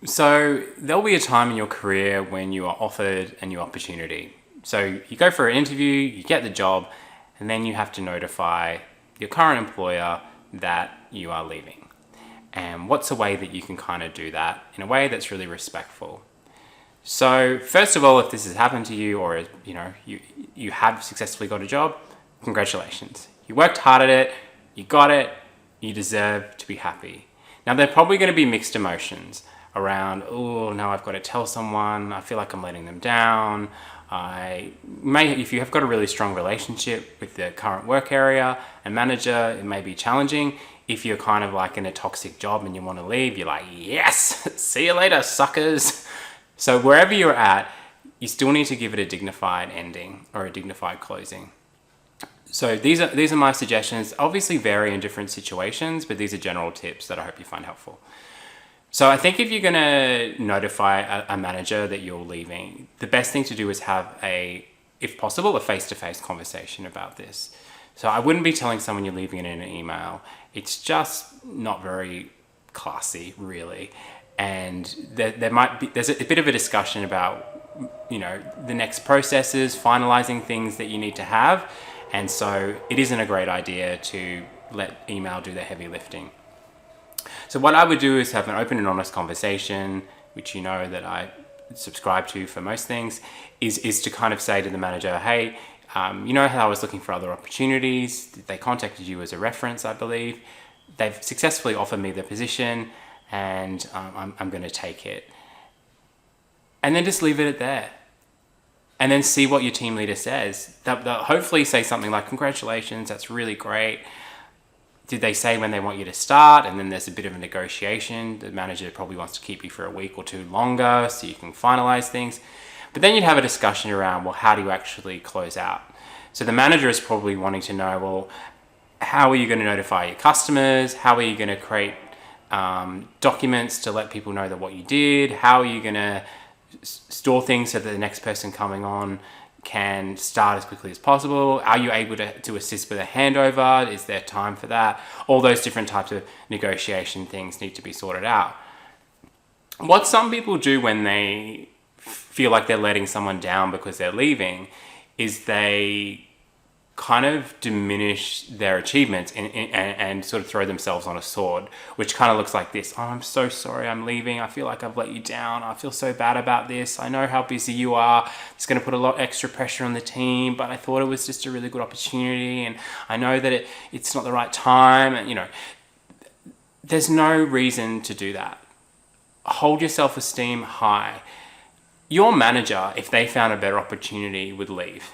So there'll be a time in your career when you are offered a new opportunity. So you go for an interview, you get the job, and then you have to notify your current employer that you are leaving. And what's a way that you can kind of do that in a way that's really respectful? So first of all, if this has happened to you, or you have successfully got a job, congratulations. You worked hard at it, you got it, you deserve to be happy. Now there are probably going to be mixed emotions around, oh, now I've got to tell someone, I feel like I'm letting them down. If you have got a really strong relationship with the current work area and manager, it may be challenging. If you're kind of like in a toxic job and you want to leave, you're like, yes, see you later, suckers. So wherever you're at, you still need to give it a dignified ending or a dignified closing. So these are my suggestions. Obviously vary in different situations, but these are general tips that I hope you find helpful. So I think if you're going to notify a manager that you're leaving, the best thing to do is have if possible, a face-to-face conversation about this. So I wouldn't be telling someone you're leaving it in an email. It's just not very classy, really. And there's a bit of a discussion about, the next processes, finalizing things that you need to have. And so it isn't a great idea to let email do the heavy lifting. So what I would do is have an open and honest conversation, which you know that I subscribe to for most things, is to kind of say to the manager, hey, you know how I was looking for other opportunities? They contacted you as a reference, I believe. They've successfully offered me the position and I'm going to take it. And then just leave it at there. And then see what your team leader says. They'll hopefully say something like, congratulations, that's really great. Did they say when they want you to start? And then there's a bit of a negotiation. The manager probably wants to keep you for a week or two longer so you can finalize things. But then you'd have a discussion around, well, how do you actually close out? So the manager is probably wanting to know, well, how are you going to notify your customers? How are you going to create documents to let people know that what you did? How are you going to store things so that the next person coming on can start as quickly as possible? Are you able to assist with a handover? Is there time for that? All those different types of negotiation things need to be sorted out. What some people do when they feel like they're letting someone down because they're leaving is they kind of diminish their achievements and sort of throw themselves on a sword, which kind of looks like this. Oh, I'm so sorry I'm leaving. I feel like I've let you down. I feel so bad about this. I know how busy you are. It's going to put a lot extra pressure on the team, but I thought it was just a really good opportunity. And I know that it's not the right time. And, there's no reason to do that. Hold your self-esteem high. Your manager, if they found a better opportunity, would leave.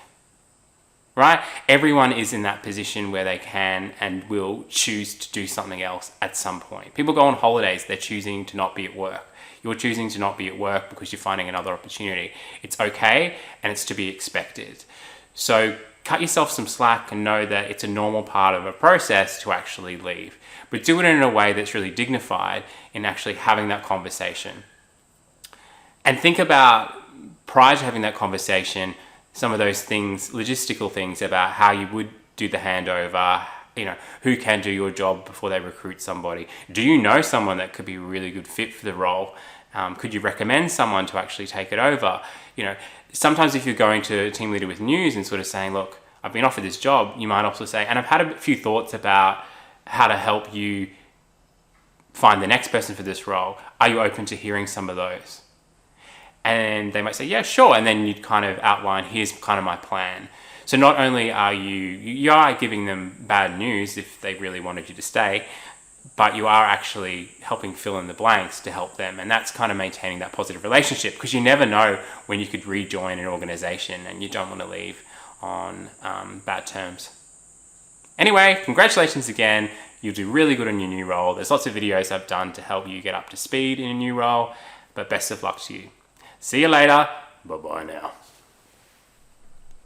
Right? Everyone is in that position where they can and will choose to do something else at some point. People go on holidays, they're choosing to not be at work. You're choosing to not be at work because you're finding another opportunity. It's okay and it's to be expected. So cut yourself some slack and know that it's a normal part of a process to actually leave. But do it in a way that's really dignified in actually having that conversation. And think about, prior to having that conversation, some of those things, logistical things about how you would do the handover, who can do your job before they recruit somebody. Do you know someone that could be a really good fit for the role? Could you recommend someone to actually take it over? Sometimes if you're going to a team leader with news and sort of saying, look, I've been offered this job, you might also say, and I've had a few thoughts about how to help you find the next person for this role. Are you open to hearing some of those? And they might say, yeah, sure. And then you'd kind of outline, here's kind of my plan. So not only are you are giving them bad news if they really wanted you to stay, but you are actually helping fill in the blanks to help them. And that's kind of maintaining that positive relationship, because you never know when you could rejoin an organization and you don't want to leave on bad terms. Anyway, congratulations again. You'll do really good in your new role. There's lots of videos I've done to help you get up to speed in a new role, but best of luck to you. See you later. Bye-bye now.